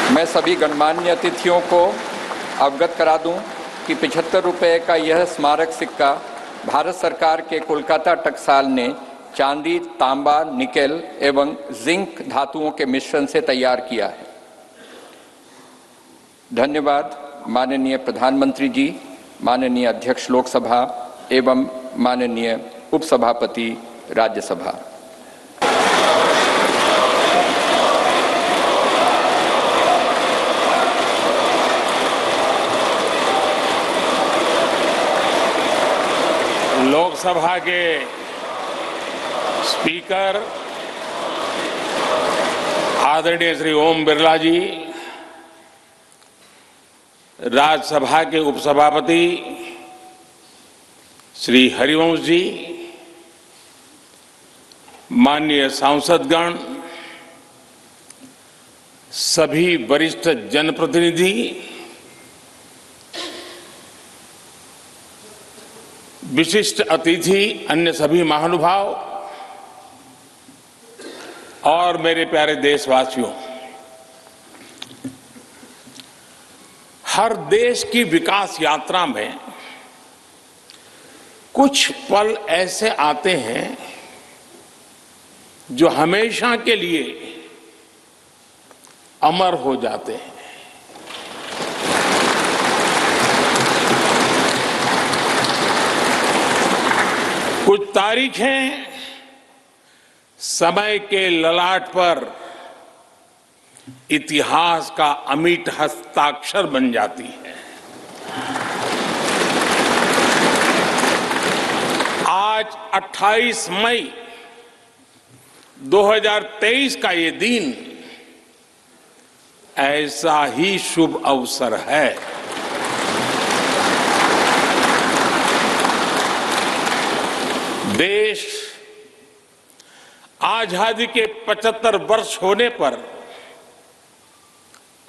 मैं सभी गणमान्य अतिथियों को अवगत करा दूं कि 75 रुपये का यह स्मारक सिक्का भारत सरकार के कोलकाता टकसाल ने चांदी, तांबा, निकेल एवं जिंक धातुओं के मिश्रण से तैयार किया है। धन्यवाद माननीय प्रधानमंत्री जी, माननीय अध्यक्ष लोकसभा एवं माननीय उपसभापति राज्यसभा। लोकसभा के स्पीकर आदरणीय श्री ओम बिरला जी, राज्यसभा के उपसभापति श्री हरिवंश जी, माननीय सांसदगण, सभी वरिष्ठ जनप्रतिनिधि, विशिष्ट अतिथि, अन्य सभी महानुभाव और मेरे प्यारे देशवासियों, हर देश की विकास यात्रा में कुछ पल ऐसे आते हैं जो हमेशा के लिए अमर हो जाते हैं। कुछ तारीखें समय के ललाट पर इतिहास का अमिट हस्ताक्षर बन जाती है। आज 28 मई 2023 का ये दिन ऐसा ही शुभ अवसर है। देश आजादी के 75 वर्ष होने पर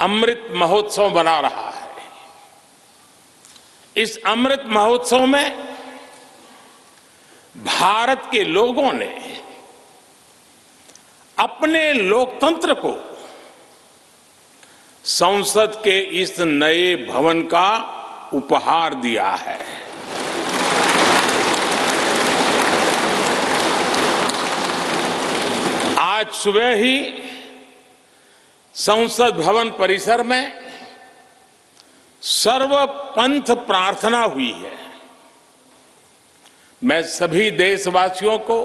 अमृत महोत्सव मना रहा है। इस अमृत महोत्सव में भारत के लोगों ने अपने लोकतंत्र को संसद के इस नए भवन का उपहार दिया है। आज सुबह ही संसद भवन परिसर में सर्वपंथ प्रार्थना हुई है। मैं सभी देशवासियों को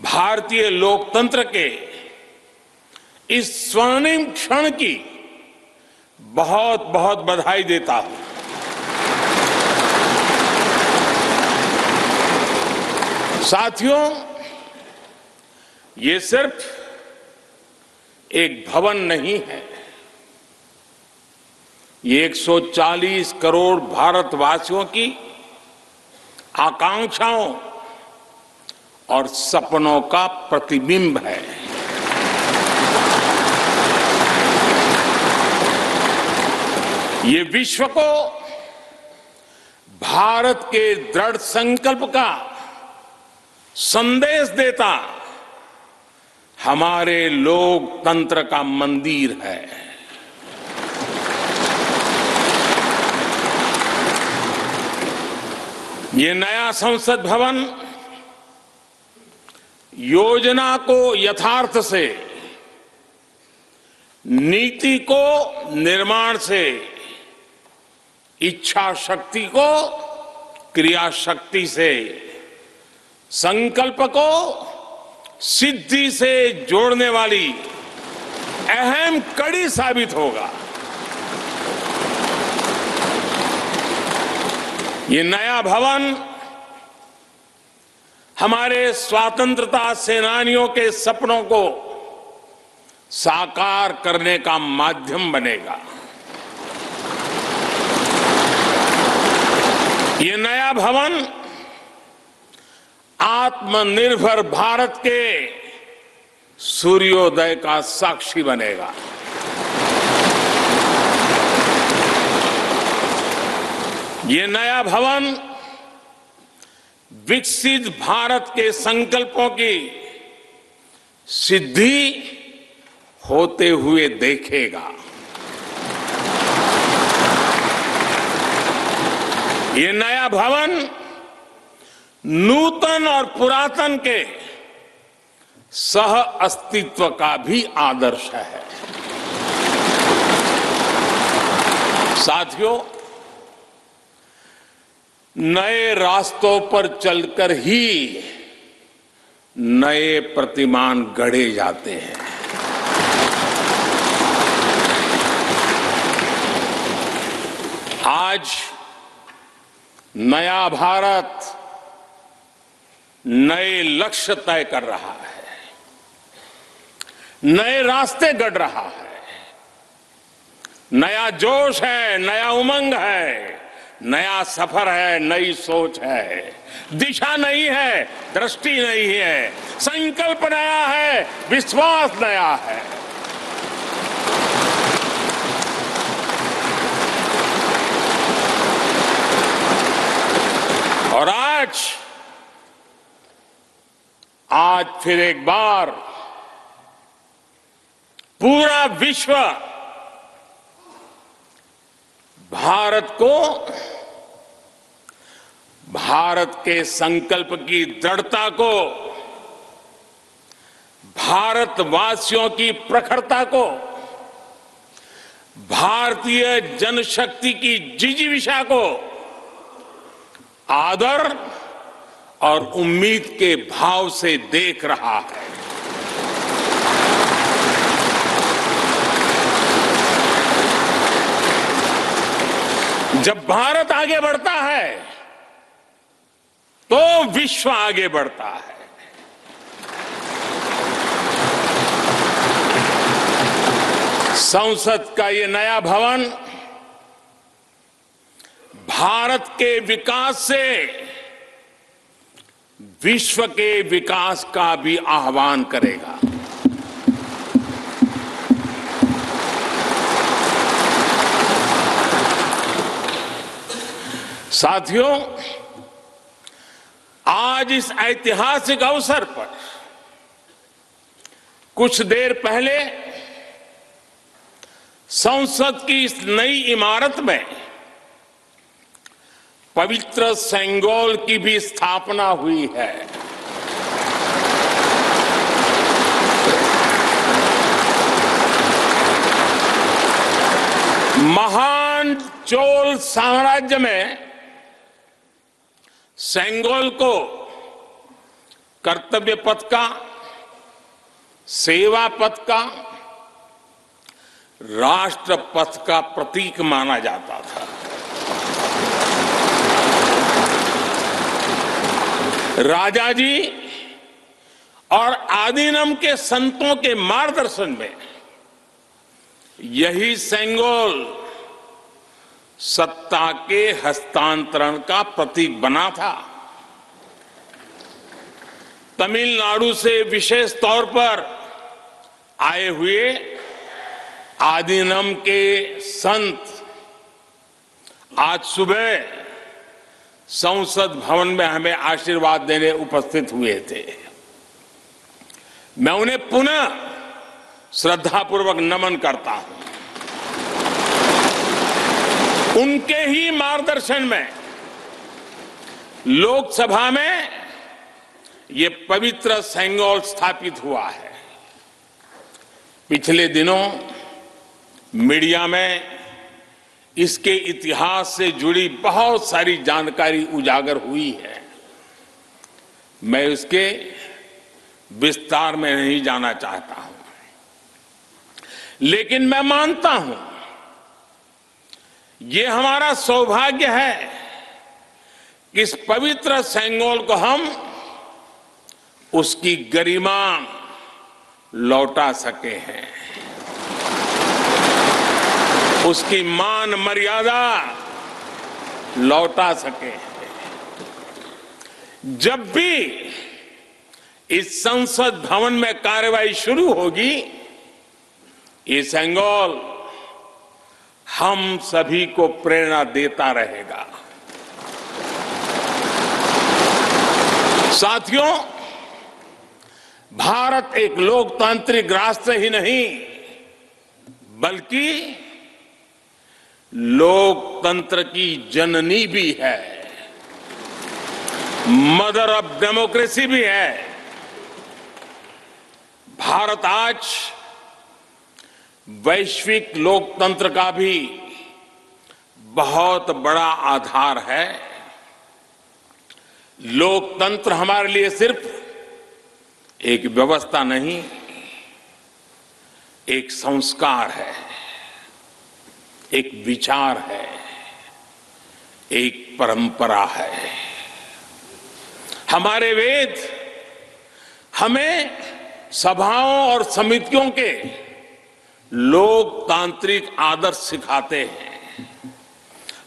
भारतीय लोकतंत्र के इस स्वर्णिम क्षण की बहुत बहुत बधाई देता हूं। साथियों, ये सिर्फ एक भवन नहीं है, ये 140 करोड़ भारतवासियों की आकांक्षाओं और सपनों का प्रतिबिंब है। ये विश्व को भारत के दृढ़ संकल्प का संदेश देता हमारे लोकतंत्र का मंदिर है। ये नया संसद भवन योजना को यथार्थ से, नीति को निर्माण से, इच्छा शक्ति को क्रिया शक्ति से, संकल्प को सिद्धि से जोड़ने वाली अहम कड़ी साबित होगा। ये नया भवन हमारे स्वतंत्रता सेनानियों के सपनों को साकार करने का माध्यम बनेगा। ये नया भवन आत्मनिर्भर भारत के सूर्योदय का साक्षी बनेगा। ये नया भवन विकसित भारत के संकल्पों की सिद्धि होते हुए देखेगा। ये नया भवन नूतन और पुरातन के सह अस्तित्व का भी आदर्श है। साथियों, नए रास्तों पर चलकर ही नए प्रतिमान गढ़े जाते हैं। आज नया भारत नए लक्ष्य तय कर रहा है, नए रास्ते गढ़ रहा है। नया जोश है, नया उमंग है, नया सफर है, नई सोच है। दिशा नई है, दृष्टि नई है, संकल्प नया है, विश्वास नया है। और आज फिर एक बार पूरा विश्व भारत को, भारत के संकल्प की दृढ़ता को, भारतवासियों की प्रखरता को, भारतीय जनशक्ति की जिजीविषा को आदर और उम्मीद के भाव से देख रहा है। जब भारत आगे बढ़ता है तो विश्व आगे बढ़ता है। संसद का ये नया भवन भारत के विकास से विश्व के विकास का भी आह्वान करेगा। साथियों, आज इस ऐतिहासिक अवसर पर कुछ देर पहले संसद की इस नई इमारत में पवित्र सेंगोल की भी स्थापना हुई है। महान चोल साम्राज्य में सेंगोल को कर्तव्य पथ का, सेवा पथ का, राष्ट्र पथ का प्रतीक माना जाता था। राजा जी और आदीनम के संतों के मार्गदर्शन में यही सेंगोल सत्ता के हस्तांतरण का प्रतीक बना था। तमिलनाडु से विशेष तौर पर आए हुए आदीनम के संत आज सुबह संसद भवन में हमें आशीर्वाद देने उपस्थित हुए थे। मैं उन्हें पुनः श्रद्धापूर्वक नमन करता हूं। उनके ही मार्गदर्शन में लोकसभा में ये पवित्र सेंगोल स्थापित हुआ है। पिछले दिनों मीडिया में इसके इतिहास से जुड़ी बहुत सारी जानकारी उजागर हुई है। मैं इसके विस्तार में नहीं जाना चाहता हूं, लेकिन मैं मानता हूं ये हमारा सौभाग्य है कि इस पवित्र सेंगोल को हम उसकी गरिमा लौटा सके हैं, उसकी मान मर्यादा लौटा सके। जब भी इस संसद भवन में कार्यवाही शुरू होगी, ये सेंगोल हम सभी को प्रेरणा देता रहेगा। साथियों, भारत एक लोकतांत्रिक राष्ट्र ही नहीं बल्कि लोकतंत्र की जननी भी है, मदर ऑफ डेमोक्रेसी भी है। भारत आज वैश्विक लोकतंत्र का भी बहुत बड़ा आधार है। लोकतंत्र हमारे लिए सिर्फ एक व्यवस्था नहीं, एक संस्कार है, एक विचार है, एक परंपरा है। हमारे वेद हमें सभाओं और समितियों के लोकतांत्रिक आदर्श सिखाते हैं।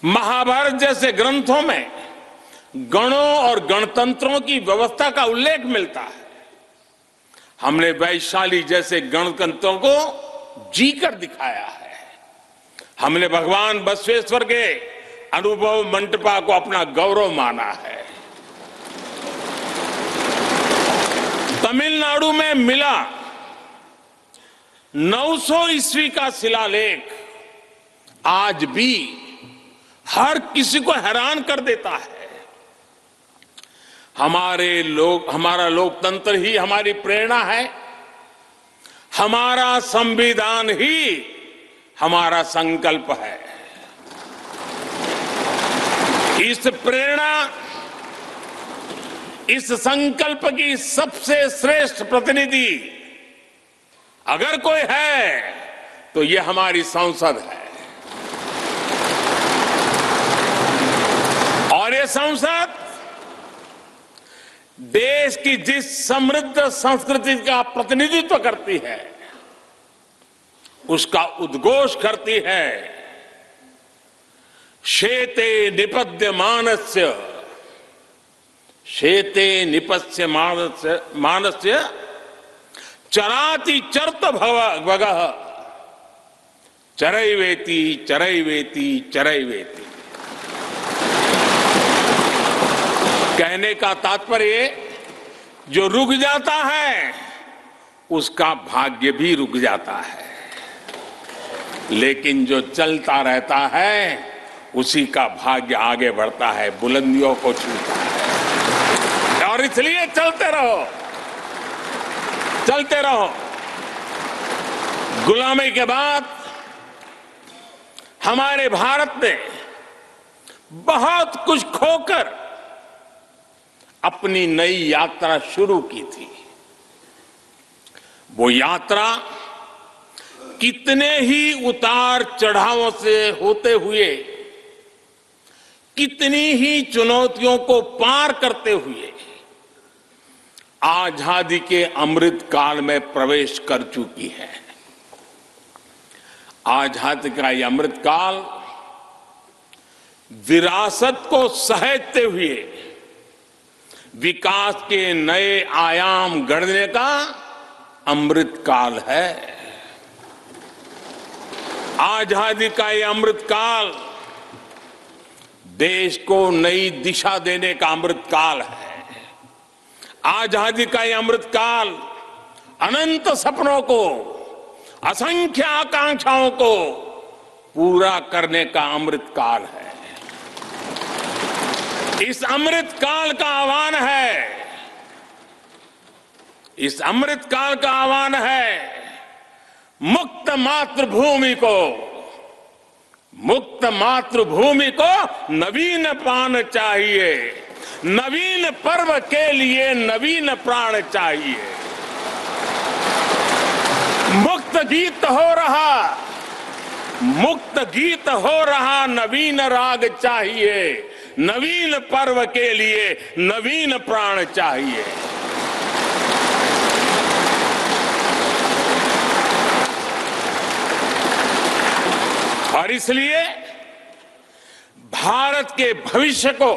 महाभारत जैसे ग्रंथों में गणों और गणतंत्रों की व्यवस्था का उल्लेख मिलता है। हमने वैशाली जैसे गणतंत्रों को जीकर दिखाया है। हमने भगवान बसवेश्वर के अनुभव मंटपा को अपना गौरव माना है। तमिलनाडु में मिला 900 ईस्वी का शिलालेख आज भी हर किसी को हैरान कर देता है। हमारा लोकतंत्र ही हमारी प्रेरणा है। हमारा संविधान ही हमारा संकल्प है। इस प्रेरणा, इस संकल्प की सबसे श्रेष्ठ प्रतिनिधि अगर कोई है तो ये हमारी संसद है। और ये संसद देश की जिस समृद्ध संस्कृति का प्रतिनिधित्व करती है, उसका उद्घोष करती है। शेते निपद्यमानस्य, शेते निपस्य मानस्य चराति चरत भगः चरैवेति चरैवेति चरैवेति। कहने का तात्पर्य, जो रुक जाता है उसका भाग्य भी रुक जाता है, लेकिन जो चलता रहता है उसी का भाग्य आगे बढ़ता है, बुलंदियों को छूता है। और इसलिए चलते रहो, चलते रहो। गुलामी के बाद हमारे भारत ने बहुत कुछ खोकर अपनी नई यात्रा शुरू की थी। वो यात्रा कितने ही उतार चढ़ावों से होते हुए, कितनी ही चुनौतियों को पार करते हुए आजादी के अमृत काल में प्रवेश कर चुकी है। आजादी का ये अमृत काल विरासत को सहेजते हुए विकास के नए आयाम गढ़ने का अमृत काल है। आजादी का ये अमृत काल देश को नई दिशा देने का अमृत काल है। आजादी का ये अमृत काल अनंत सपनों को, असंख्य आकांक्षाओं को पूरा करने का अमृत काल है। इस अमृत काल का आह्वान है, इस अमृत काल का आह्वान है मुक्त मातृभूमि को, मुक्त मातृभूमि को नवीन पान चाहिए, नवीन पर्व के लिए नवीन प्राण चाहिए। मुक्त गीत हो रहा, मुक्त गीत हो रहा नवीन राग चाहिए, नवीन पर्व के लिए नवीन प्राण चाहिए। और इसलिए भारत के भविष्य को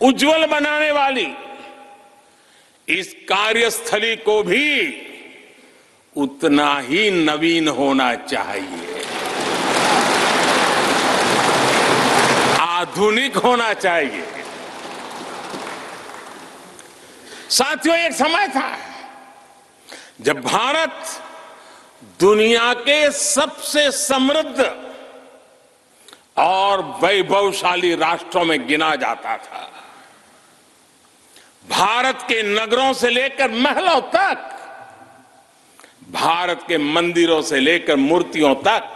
उज्जवल बनाने वाली इस कार्यस्थली को भी उतना ही नवीन होना चाहिए, आधुनिक होना चाहिए। साथियों, एक समय था जब भारत दुनिया के सबसे समृद्ध और वैभवशाली राष्ट्रों में गिना जाता था। भारत के नगरों से लेकर महलों तक, भारत के मंदिरों से लेकर मूर्तियों तक,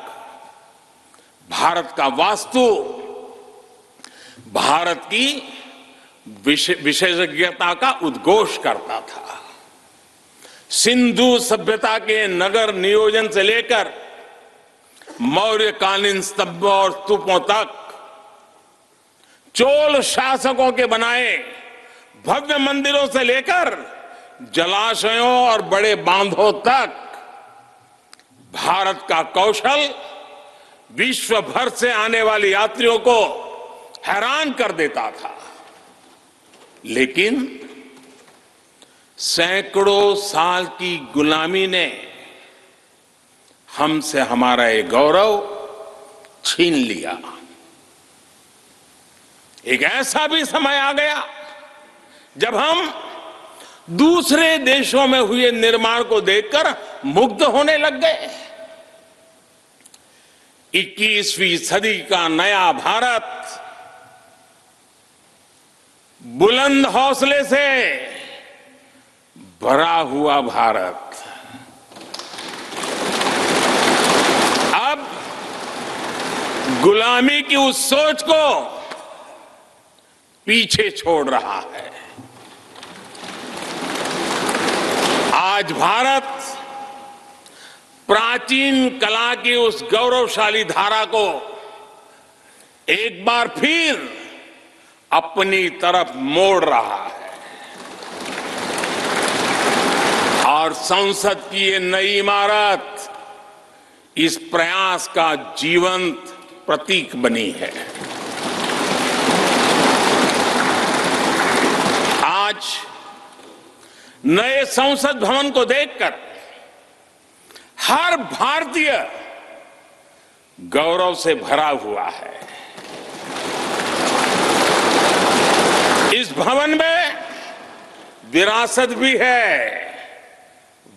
भारत का वास्तु भारत की विशेषज्ञता का उद्घोष करता था। सिंधु सभ्यता के नगर नियोजन से लेकर मौर्यकालीन स्तंभों और स्तूपों तक, चोल शासकों के बनाए भव्य मंदिरों से लेकर जलाशयों और बड़े बांधों तक, भारत का कौशल विश्व भर से आने वाले यात्रियों को हैरान कर देता था। लेकिन सैकड़ों साल की गुलामी ने हमसे हमारा ये गौरव छीन लिया। एक ऐसा भी समय आ गया जब हम दूसरे देशों में हुए निर्माण को देखकर मुग्ध होने लग गए। 21वीं सदी का नया भारत बुलंद हौसले से भरा हुआ भारत अब गुलामी की उस सोच को पीछे छोड़ रहा है। आज भारत प्राचीन कला की उस गौरवशाली धारा को एक बार फिर अपनी तरफ मोड़ रहा है और संसद की ये नई इमारत इस प्रयास का जीवंत प्रतीक बनी है। आज नए संसद भवन को देखकर हर भारतीय गौरव से भरा हुआ है। इस भवन में विरासत भी है,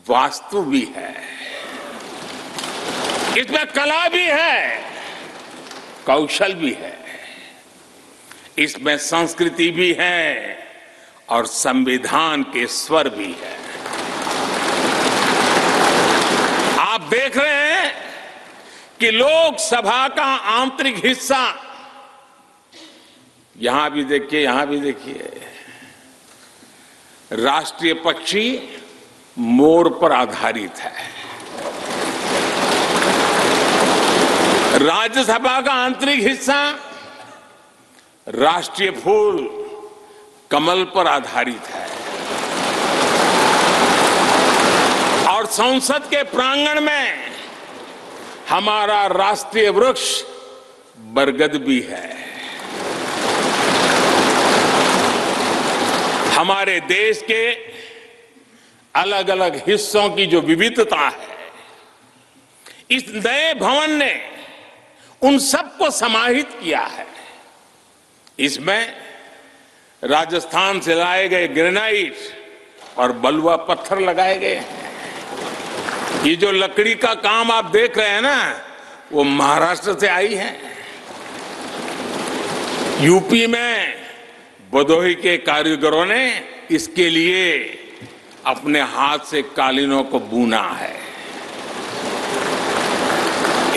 वास्तु भी है, इसमें कला भी है, कौशल भी है, इसमें संस्कृति भी है और संविधान के स्वर भी है। आप देख रहे हैं कि लोकसभा का आंतरिक हिस्सा, यहां भी देखिए, यहां भी देखिए, राष्ट्रीय पक्षी मोर पर आधारित है। राज्यसभा का आंतरिक हिस्सा राष्ट्रीय फूल कमल पर आधारित है और संसद के प्रांगण में हमारा राष्ट्रीय वृक्ष बरगद भी है। हमारे देश के अलग अलग हिस्सों की जो विविधता है, इस नए भवन ने उन सबको समाहित किया है। इसमें राजस्थान से लाए गए ग्रेनाइट और बलुआ पत्थर लगाए गए हैं। ये जो लकड़ी का काम आप देख रहे हैं ना, वो महाराष्ट्र से आई है। यूपी में भदोही के कारीगरों ने इसके लिए अपने हाथ से कालीनों को बुना है।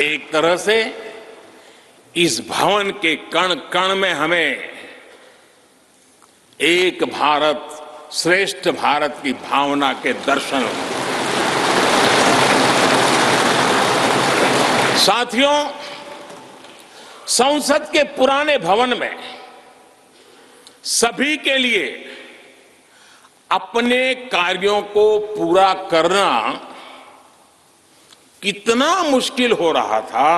एक तरह से इस भवन के कण कण में हमें एक भारत श्रेष्ठ भारत की भावना के दर्शन। साथियों, संसद के पुराने भवन में सभी के लिए अपने कार्यों को पूरा करना कितना मुश्किल हो रहा था,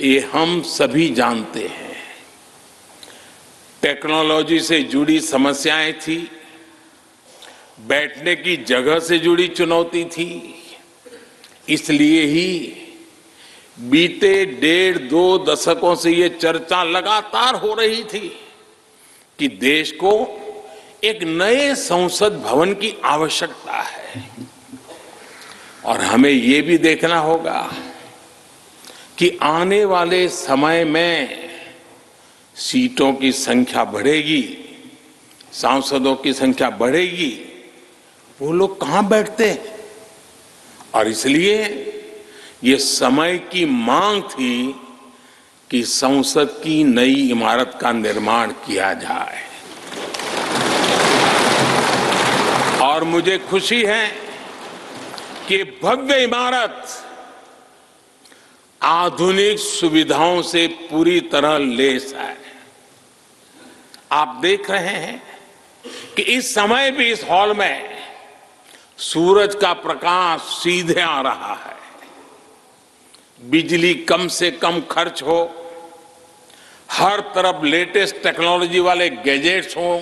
ये हम सभी जानते हैं। टेक्नोलॉजी से जुड़ी समस्याएं थी, बैठने की जगह से जुड़ी चुनौती थी। इसलिए ही बीते 1.5-2 दशकों से ये चर्चा लगातार हो रही थी कि देश को एक नए संसद भवन की आवश्यकता है। और हमें ये भी देखना होगा कि आने वाले समय में सीटों की संख्या बढ़ेगी, सांसदों की संख्या बढ़ेगी, वो लोग कहां बैठते हैं? और इसलिए ये समय की मांग थी कि संसद की नई इमारत का निर्माण किया जाए। और मुझे खुशी है कि भव्य इमारत आधुनिक सुविधाओं से पूरी तरह लैस है। आप देख रहे हैं कि इस समय भी इस हॉल में सूरज का प्रकाश सीधे आ रहा है, बिजली कम से कम खर्च हो, हर तरफ लेटेस्ट टेक्नोलॉजी वाले गैजेट्स हों,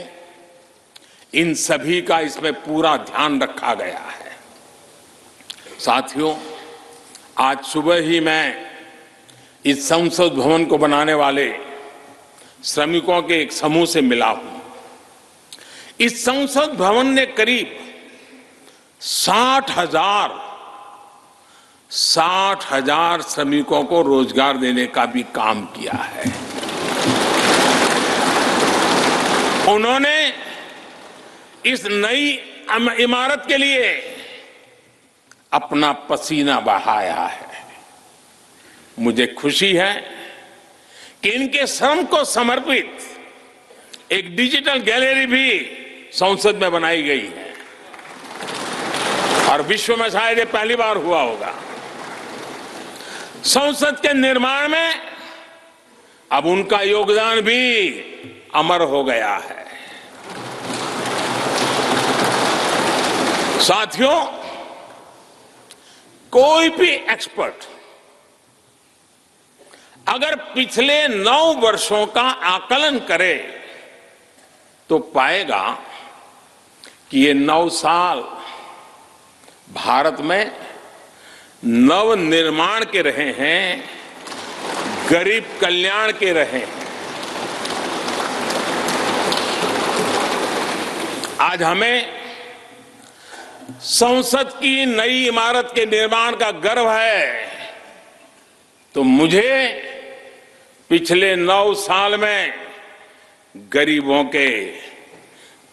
इन सभी का इसमें पूरा ध्यान रखा गया है। साथियों, आज सुबह ही मैं इस संसद भवन को बनाने वाले श्रमिकों के एक समूह से मिला हूं। इस संसद भवन ने करीब 60,000 श्रमिकों को रोजगार देने का भी काम किया है। उन्होंने इस नई इमारत के लिए अपना पसीना बहाया है। मुझे खुशी है कि इनके श्रम को समर्पित एक डिजिटल गैलरी भी संसद में बनाई गई है और विश्व में शायद ये पहली बार हुआ होगा। संसद के निर्माण में अब उनका योगदान भी अमर हो गया है। साथियों, कोई भी एक्सपर्ट अगर पिछले 9 वर्षों का आकलन करे तो पाएगा कि ये 9 साल भारत में नव निर्माण के रहे हैं, गरीब कल्याण के रहे हैं। आज हमें संसद की नई इमारत के निर्माण का गर्व है, तो मुझे पिछले 9 साल में गरीबों के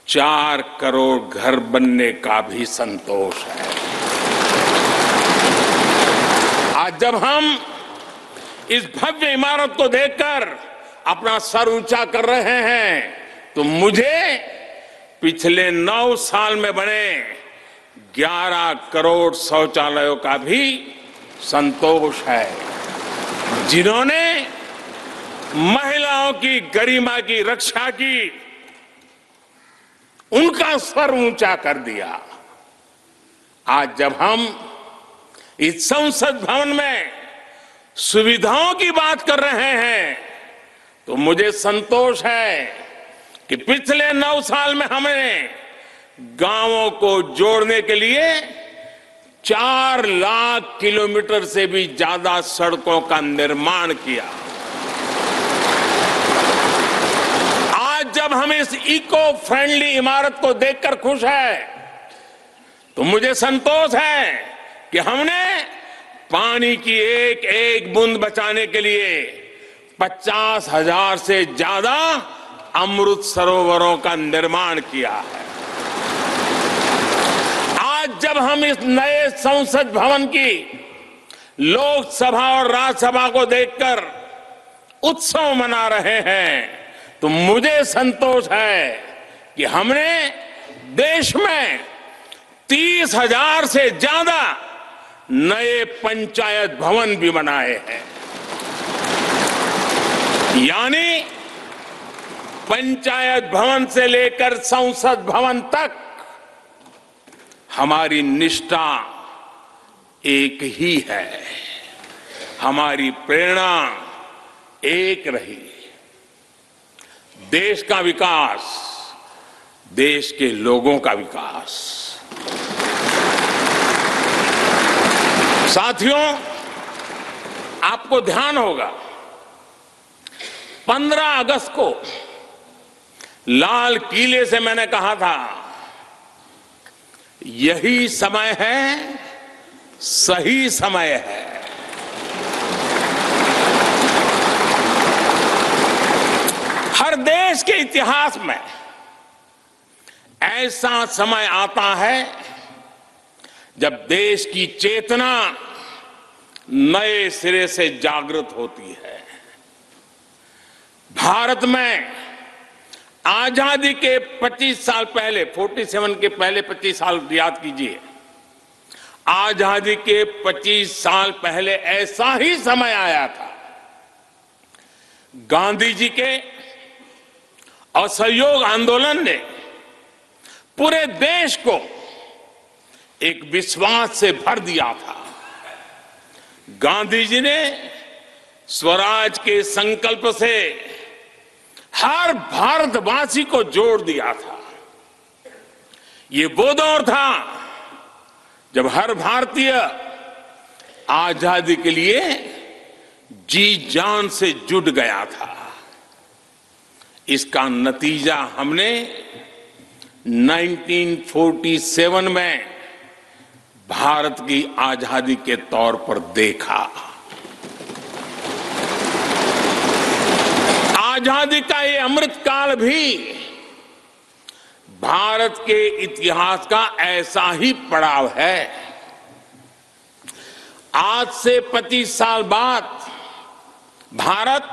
4 करोड़ घर बनने का भी संतोष है। आज जब हम इस भव्य इमारत को देखकर अपना सर ऊंचा कर रहे हैं, तो मुझे पिछले 9 साल में बने 11 करोड़ शौचालयों का भी संतोष है, जिन्होंने महिलाओं की गरिमा की रक्षा की, उनका स्वर ऊंचा कर दिया। आज जब हम इस संसद भवन में सुविधाओं की बात कर रहे हैं, तो मुझे संतोष है कि पिछले 9 साल में हमने गांवों को जोड़ने के लिए 4 लाख किलोमीटर से भी ज्यादा सड़कों का निर्माण किया। आज जब हम इस इको फ्रेंडली इमारत को देखकर खुश है, तो मुझे संतोष है कि हमने पानी की एक एक बूंद बचाने के लिए 50,000 से ज्यादा अमृत सरोवरों का निर्माण किया है। आज जब हम इस नए संसद भवन की लोकसभा और राज्यसभा को देखकर उत्सव मना रहे हैं, तो मुझे संतोष है कि हमने देश में 30,000 से ज्यादा नए पंचायत भवन भी बनाए हैं। यानी पंचायत भवन से लेकर संसद भवन तक हमारी निष्ठा एक ही है, हमारी प्रेरणा एक रही। देश का विकास, देश के लोगों का विकास। साथियों, आपको ध्यान होगा 15 अगस्त को लाल किले से मैंने कहा था, यही समय है सही समय है। हर देश के इतिहास में ऐसा समय आता है जब देश की चेतना नए सिरे से जागृत होती है। भारत में आजादी के 25 साल पहले, 47 के पहले 25 साल याद कीजिए, आजादी के 25 साल पहले ऐसा ही समय आया था। गांधी जी के असहयोग आंदोलन ने पूरे देश को एक विश्वास से भर दिया था। गांधी जी ने स्वराज के संकल्प से हर भारतवासी को जोड़ दिया था। ये वो दौर था जब हर भारतीय आजादी के लिए जी जान से जुट गया था। इसका नतीजा हमने 1947 में भारत की आजादी के तौर पर देखा। आजादी का ये अमृतकाल भी भारत के इतिहास का ऐसा ही पड़ाव है। आज से 25 साल बाद भारत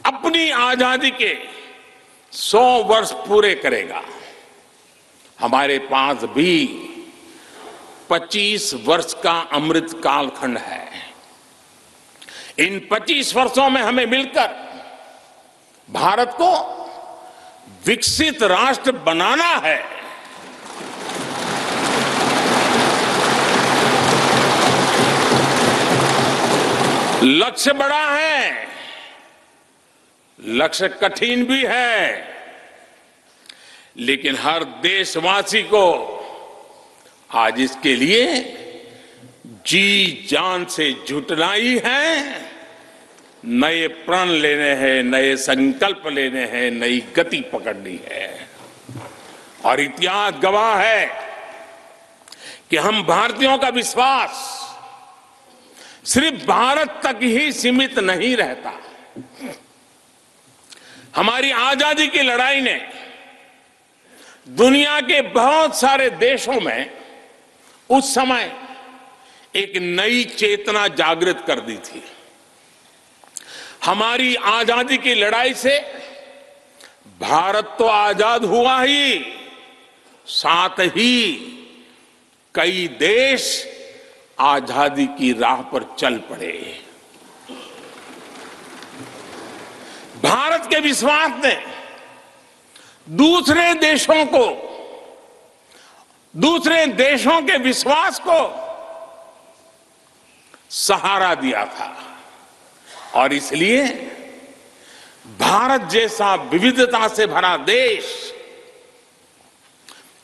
अपनी आजादी के 100 वर्ष पूरे करेगा। हमारे पास भी 25 वर्ष का अमृत कालखंड है। इन 25 वर्षों में हमें मिलकर भारत को विकसित राष्ट्र बनाना है। लक्ष्य बड़ा है, लक्ष्य कठिन भी है, लेकिन हर देशवासी को आज इसके लिए जी जान से जुटना ही है। नए प्रण लेने हैं, नए संकल्प लेने हैं, नई गति पकड़नी है। और इतिहास गवाह है कि हम भारतीयों का विश्वास सिर्फ भारत तक ही सीमित नहीं रहता। हमारी आजादी की लड़ाई ने दुनिया के बहुत सारे देशों में उस समय एक नई चेतना जागृत कर दी थी। हमारी आजादी की लड़ाई से भारत तो आजाद हुआ ही, साथ ही कई देश आजादी की राह पर चल पड़े। भारत के विश्वास ने दूसरे देशों के विश्वास को सहारा दिया था। और इसलिए भारत जैसा विविधता से भरा देश,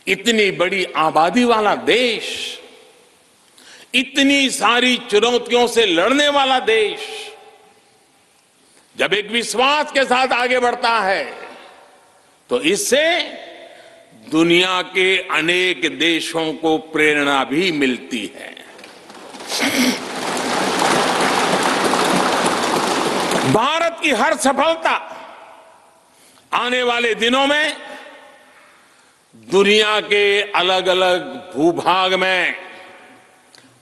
इतनी बड़ी आबादी वाला देश, इतनी सारी चुनौतियों से लड़ने वाला देश जब एक विश्वास के साथ आगे बढ़ता है तो इससे दुनिया के अनेक देशों को प्रेरणा भी मिलती है। भारत की हर सफलता आने वाले दिनों में दुनिया के अलग अलग भूभाग में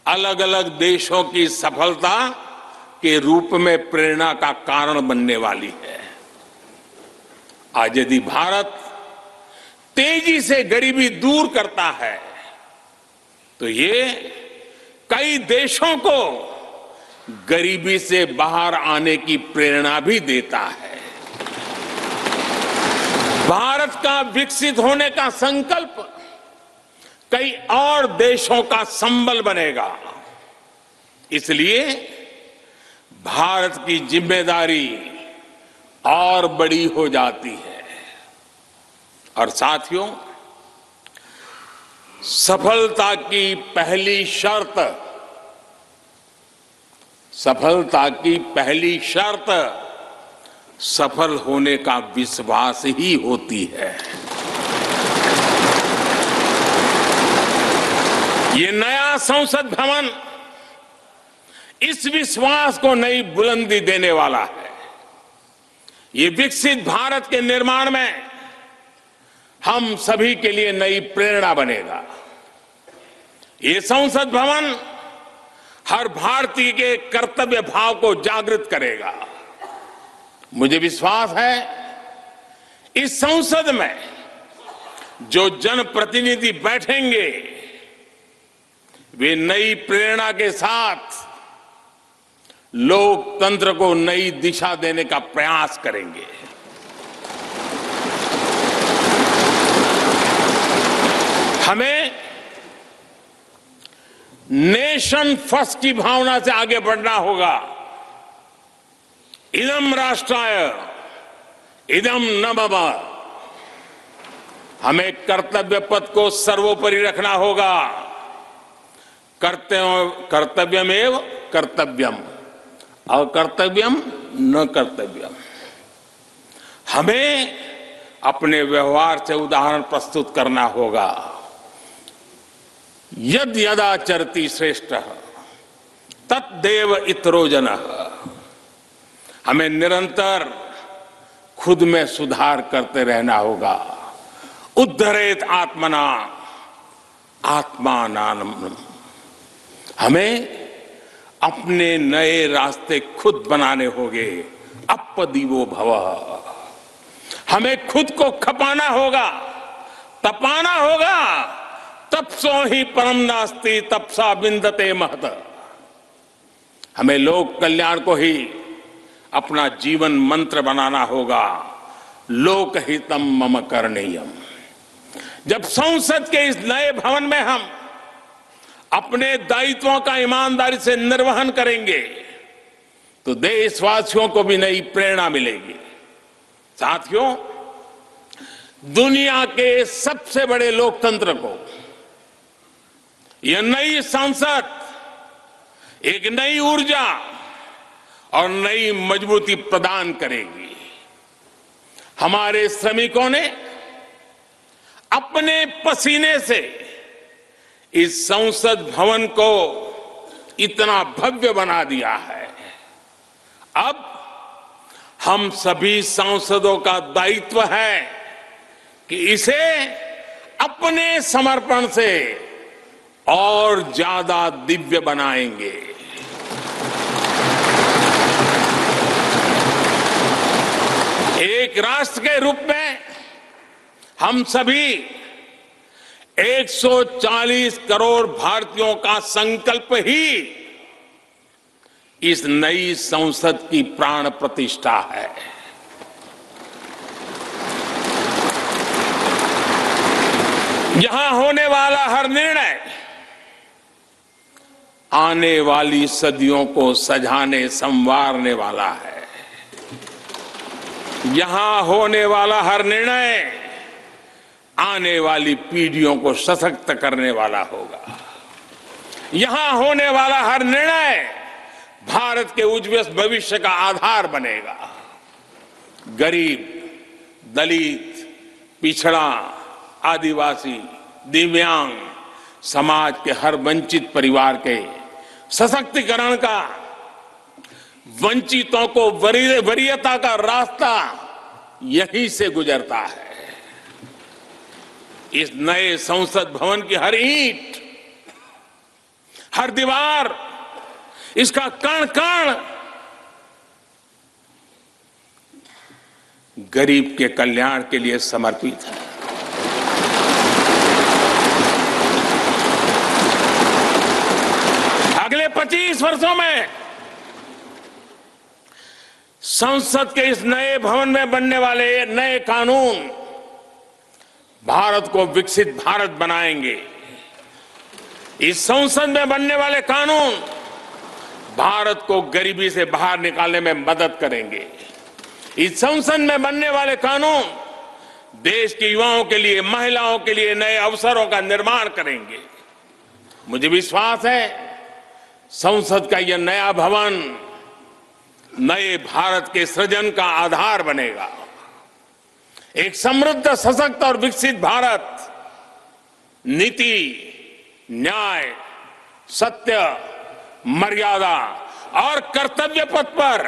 अलग अलग देशों की सफलता के रूप में प्रेरणा का कारण बनने वाली है। आज यदि भारत तेजी से गरीबी दूर करता है तो ये कई देशों को गरीबी से बाहर आने की प्रेरणा भी देता है। भारत का विकसित होने का संकल्प कई और देशों का संबल बनेगा। इसलिए भारत की जिम्मेदारी और बड़ी हो जाती है। और साथियों, सफलता की पहली शर्त सफल होने का विश्वास ही होती है। ये नया संसद भवन इस विश्वास को नई बुलंदी देने वाला है। ये विकसित भारत के निर्माण में हम सभी के लिए नई प्रेरणा बनेगा। ये संसद भवन हर भारतीय के कर्तव्य भाव को जागृत करेगा। मुझे विश्वास है इस संसद में जो जनप्रतिनिधि बैठेंगे वे नई प्रेरणा के साथ लोकतंत्र को नई दिशा देने का प्रयास करेंगे। हमें नेशन फर्स्ट की भावना से आगे बढ़ना होगा। इदम राष्ट्राय इदम न मम। हमें कर्तव्य पथ को सर्वोपरि रखना होगा। कर्तव्यमेव कर्तव्यम अकर्तव्यम न कर्तव्यम। हमें अपने व्यवहार से उदाहरण प्रस्तुत करना होगा। यद यदाचरति श्रेष्ठः तद्देव इतरो जनः। हमें निरंतर खुद में सुधार करते रहना होगा। उद्धरेत आत्मना आत्मानानम। हमें अपने नए रास्ते खुद बनाने होंगे। अपदीवो भवः। हमें खुद को खपाना होगा, तपाना होगा। तपसो ही परम नास्ति तपसा बिंदते महत। हमें लोक कल्याण को ही अपना जीवन मंत्र बनाना होगा। लोकहितम मम करणीयम। जब संसद के इस नए भवन में हम अपने दायित्वों का ईमानदारी से निर्वहन करेंगे तो देशवासियों को भी नई प्रेरणा मिलेगी। साथियों, दुनिया के सबसे बड़े लोकतंत्र को यह नई संसद एक नई ऊर्जा और नई मजबूती प्रदान करेगी। हमारे श्रमिकों ने अपने पसीने से इस संसद भवन को इतना भव्य बना दिया है। अब हम सभी सांसदों का दायित्व है कि इसे अपने समर्पण से और ज्यादा दिव्य बनाएंगे। एक राष्ट्र के रूप में हम सभी 140 करोड़ भारतीयों का संकल्प ही इस नई संसद की प्राण प्रतिष्ठा है। यहां होने वाला हर निर्णय आने वाली सदियों को सजाने संवारने वाला है। यहां होने वाला हर निर्णय आने वाली पीढ़ियों को सशक्त करने वाला होगा। यहां होने वाला हर निर्णय भारत के उज्ज्वल भविष्य का आधार बनेगा। गरीब, दलित, पिछड़ा, आदिवासी, दिव्यांग समाज के हर वंचित परिवार के सशक्तिकरण का, वंचितों को वरीयता का रास्ता यहीं से गुजरता है। इस नए संसद भवन की हर ईंट, हर दीवार, इसका कण कण गरीब के कल्याण के लिए समर्पित है। अगले 25 वर्षों में संसद के इस नए भवन में बनने वाले नए कानून भारत को विकसित भारत बनाएंगे। इस संसद में बनने वाले कानून भारत को गरीबी से बाहर निकालने में मदद करेंगे। इस संसद में बनने वाले कानून देश के युवाओं के लिए, महिलाओं के लिए नए अवसरों का निर्माण करेंगे। मुझे विश्वास है संसद का यह नया भवन नए भारत के सृजन का आधार बनेगा। एक समृद्ध, सशक्त और विकसित भारत नीति न्याय, सत्य, मर्यादा और कर्तव्य पथ पर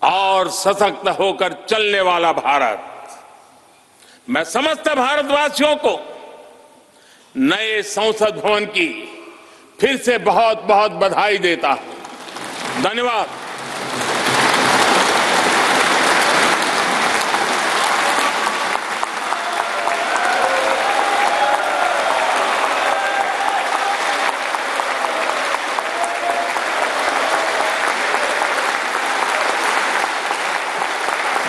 और सशक्त होकर चलने वाला भारत। मैं समस्त भारतवासियों को नए संसद भवन की फिर से बहुत बहुत बधाई देता हूं। धन्यवाद।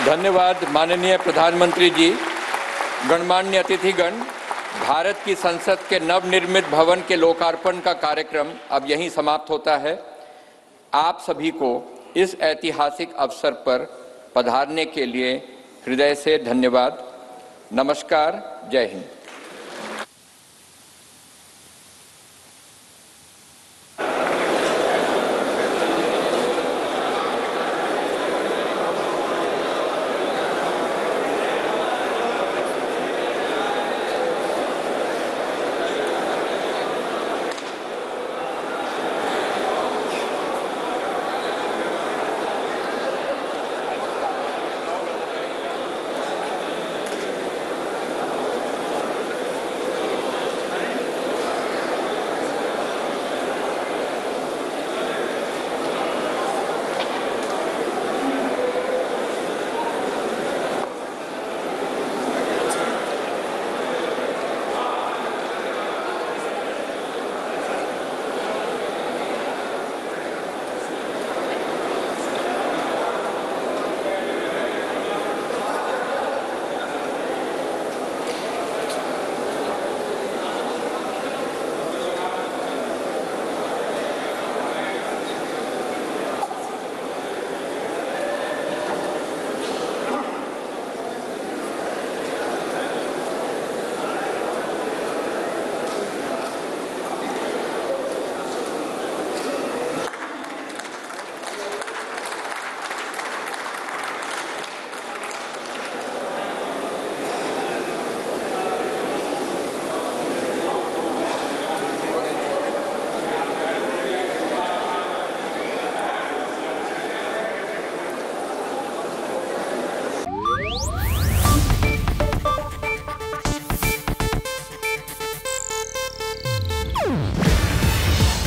धन्यवाद माननीय प्रधानमंत्री जी। गणमान्य अतिथिगण, भारत की संसद के नवनिर्मित भवन के लोकार्पण का कार्यक्रम अब यहीं समाप्त होता है। आप सभी को इस ऐतिहासिक अवसर पर पधारने के लिए हृदय से धन्यवाद। नमस्कार, जय हिंद।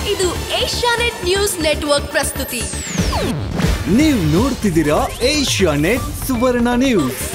ಇದು ಏಷ್ಯಾನೆಟ್ ನ್ಯೂಸ್ ನೆಟ್ವರ್ಕ್ ಪ್ರಸ್ತುತಿ. ನೀವು ನೋಡ್ತಿದ್ದೀರಾ ಏಷ್ಯಾನೆಟ್ ಸುವರ್ಣ ನ್ಯೂಸ್.